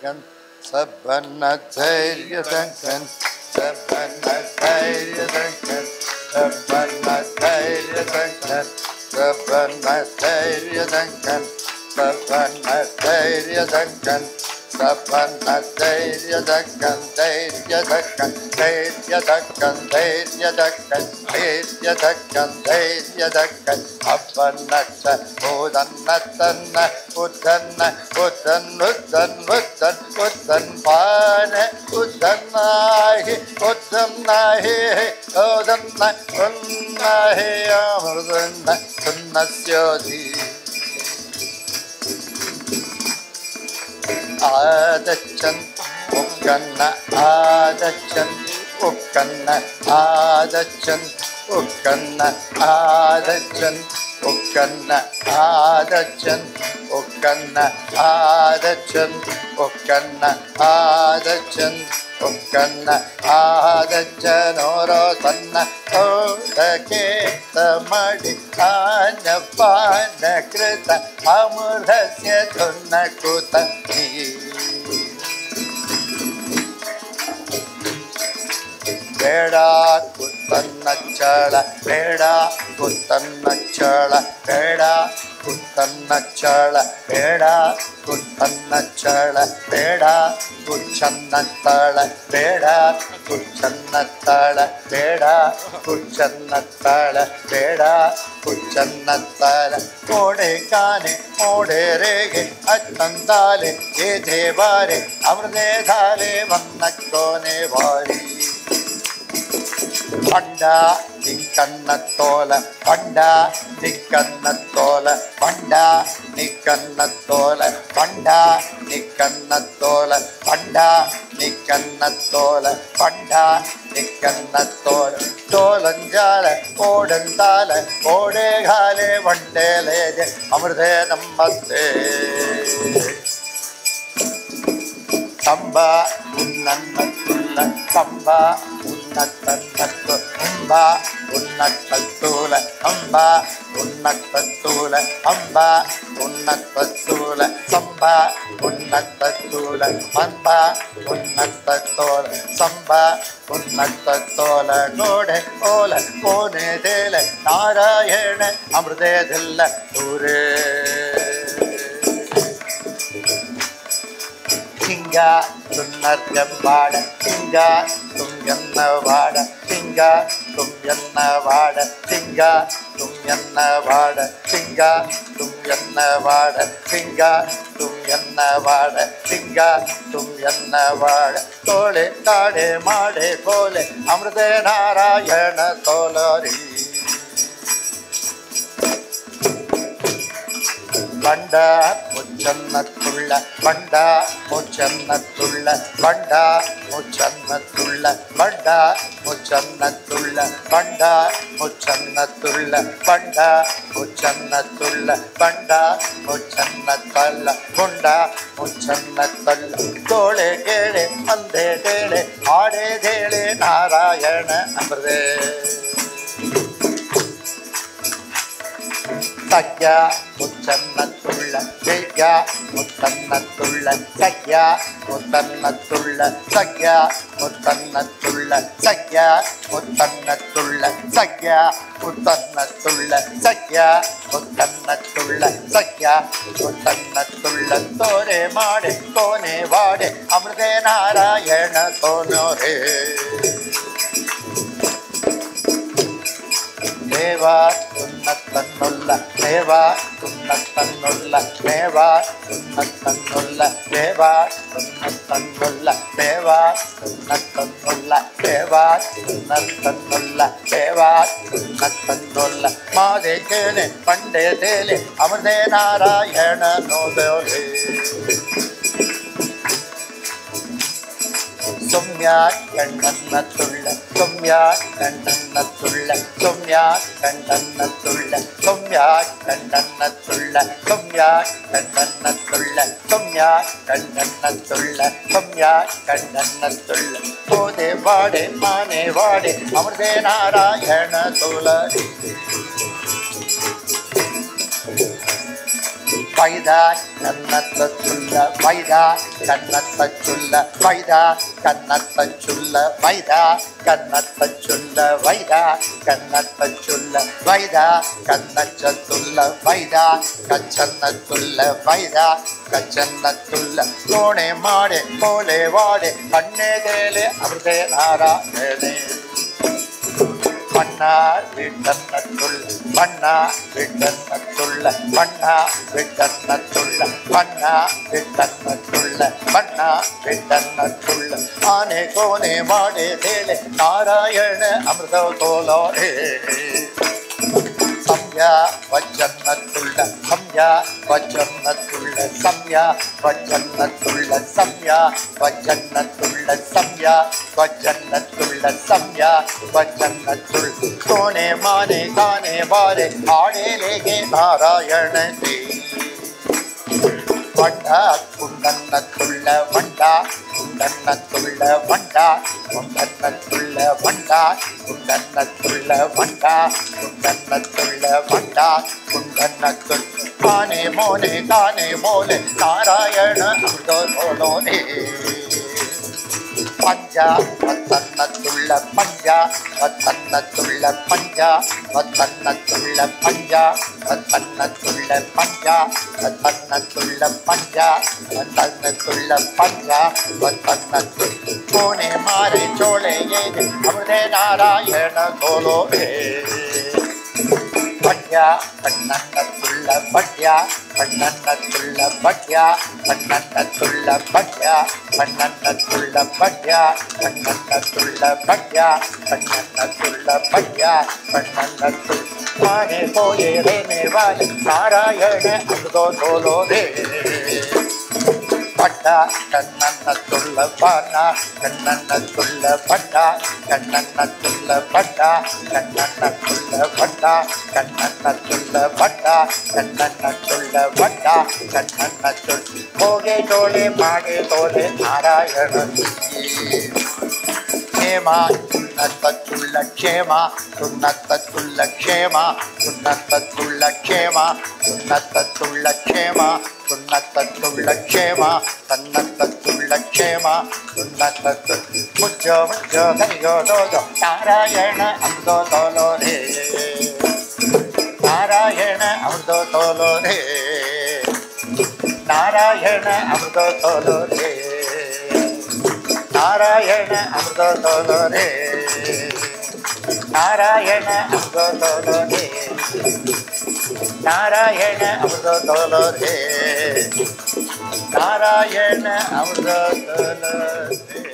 Duncan, Sabanathairya Duncan, Sabanathairya Duncan, Sabanathairya Duncan, Sabanathairya Duncan, Sabanathairya Duncan, Sabanathairya Duncan, Dhairya Duncan, Dhairya Duncan, Dhairya Duncan, Dhairya Duncan, Dhairya Duncan, Abbanatha, Udannathanna, Uddanna, Uddan, Uddan, Uddan, Uddan, Pane, Uddannahi, Uddannahi, Uddanna, Uddannahi, Amrudanna, Sunnasyodi. Adachan, Ukkanna, Adachan, Ukkanna, Adachan, Ukkanna, Adachan, Ukkanna, Adachan, Ukkanna, Adachan, Ukkanna, Adachan, Ukkanna, Adachan, Orotanna, Odake, Tamadi, Anapana, Krita, Amurasya, Tunakuta, Veda Kutanachala, Veda Kutanachala, Veda Kutanachala, Veda Kutanachala, Veda Kuchanathala, Veda Kuchanathala, Veda Kuchanathala, Veda Kuchanathala, Ode Kane, Ode Rege, Atandale, Edevare, Amrde Dhale, Vannakone Vari. Panda Nikannatola, Panda Nikannatola, Panda Nikannatola, Panda Nikannatola, Panda Nikannatola, Panda Nikannatola, Tolanjala, Odandala, Odegale, Vandele, Amrde Namaste. Samba Unnatula, Samba Unnatula, Amba Unnatula, Amba Unnatula, Amba Unnatula, Samba Unnatula, Amba Unnatula, Samba Unnatula, Gode Ola, Kone Dele, Narayana, Amrde Dilla, Ure. Singa, Sunnarjambada, Singa, Sumyanavada, Singa, Sumyanavada, Singa, Sumyanavada, Singa, Sumyanavada, Singa, Sumyanavada, Singa, Sumyanavada, Tole, Tade, Made, Pole, Amrde Narayana, Tolari. Banda Muchannatulla, Banda Muchannatulla, Banda Muchannatulla, Banda Muchannatulla, Banda Muchannatulla, Banda Muchannatulla, Banda Muchannatalla, Bunda Muchannatalla, Tole Gede, Ande Dele, Ade Dele, Narayana, Amrde. Sakya Muchannatulla, Sakya Muchannatulla, Sakya Muchannatulla, Sakya Muchannatulla, Sakya Muchannatulla, Sakya Muchannatulla, Sakya Muchannatulla, Sakya Muchannatulla, Tore Made, Kone Vade, Amrde Narayana Tonore. Deva Unnathannulla, Deva Unnathannulla, Deva Unnathannulla, Deva Unnathannulla, Deva Unnathannulla, Deva Unnathannulla, Deva Unnathannulla, Made Kele, Pande Dele, Amrde Narayana Nodole. Somya Kandannathulla, Somya Kandannathulla, Somya Kandannathulla, Somya Kandannathulla, Somya Kandannathulla, Somya Kandannathulla, Somya Kandannathulla, Ode Vade, Mane Vade, Amrde Narayana Tolari. வைதா கண்ணத்தை சொல்ல வைதா கண்ணத்தை சொல்ல வைதா கண்ணத்தை சொல்ல வைதா கண்ணத்தை சொல்ல வைதா கண்ணத்தை சொல்ல வைதா கண்ணச்ச சொல்ல வைதா கச்சன்னத்துள்ள வைதா கச்சன்னத்துள்ள கோணே மாடே கோலே வாடே கண்ணே தேலே அமிர்தே நாராயணே மன்னா விட்டன்னத்துள்ள மன்னா விட்டன்னத்துள்ள மன்னா விட்டன்னத்துள்ள மன்னா விட்டன்னத்துள்ள மன்னா விட்டன்னத்துள்ள ஆனே கோனே மாடே தேலே நாராயண அமிர்த கோலோரே சம்யா வச்சன்னத்துள்ள சம்யா வச்சன்னத்துள்ள சம்யா வச்சன்னத்துள்ள சம்யா வச்சன்னத்துள்ள சம்யா வச்சன்னத்துள்ள சம்யா வச்சன்னத்துள்ள கோனே மானே கானே வாரே ஆடேலேகே நாராயணனே வண்டா குண்டன்னத்துள்ள வண்டா குண்டன்னத்துள்ள வண்டா குண்டன்னத்துள்ள வண்டா குண்டன்னத்துள்ள வண்டா குண்டன்னத்துள்ள வண்டா குண்டன்னத்துள் கானே மோனே கானே மோலே நாராயண அமிர்தோலோனே பஞ்சா வத்தன்னத்துள்ள பஞ்சா வத்தன்னத்துள்ள பஞ்சா வத்தன்னத்துள்ள பஞ்சா வத்தன்னத்துள்ள பஞ்சா வத்தன்னத்துள்ள பஞ்சா வத்தன்னத்துள்ள பஞ்சா வத்தன்னத்துள் கோனே மாறே சோளே ஏது அமிர்தே நாராயண கோலோவே பட்யா கண்ணன்னத்துள்ள பட்யா கண்ணன்னத்துள்ள பட்யா கண்ணன்னத்துள்ள பட்யா கண்ணன்னத்துள்ள பட்யா கண்ணன்னத்துள்ள பட்யா கண்ணன்னத்துள்ள பட்யா கண்ணன்னத்துள் மானே போயே ரேமே வாலே நாராயண அமிர்தோ கோலோரே பட்டா கண்ணன்னத்துள்ள பானா கண்ணன்னத்துள்ள பட்டா கண்ணன்னத்துள்ள பட்டா கண்ணன்னத்துள்ள பட்டா கண்ணன்னத்துள்ள பட்டா கண்ணன்னத்துள்ள பட்டா கண்ணன்னத்துள் போகே தோலே மாடே தோலே நாராயண க்ஷேமா சுண்ணத்துள்ள க்ஷேமா சுண்ணத்துள்ள க்ஷேமா சுண்ணத்துள்ள க்ஷேமா சுண்ணத்துள்ள க்ஷேமா சுண்ணத்துள்ள க்ஷேமா சன்னத்துள்ள க்ஷேமா சுண்ணத்து முஜ்ஜோ முஜ்ஜோ கையோ தோஜோ நாராயண அமிர்தோ தோலோரே நாராயண அமிர்தோ தோலோரே நாராயண அமிர்தோ தோலோரே நாராயண அமிர்தோ தோலோரே நாராயண அமிர்தோ தோலோரே நாராயண அமிர்தோ தோலோரே நாராயண அமிர்தோ தோலோரே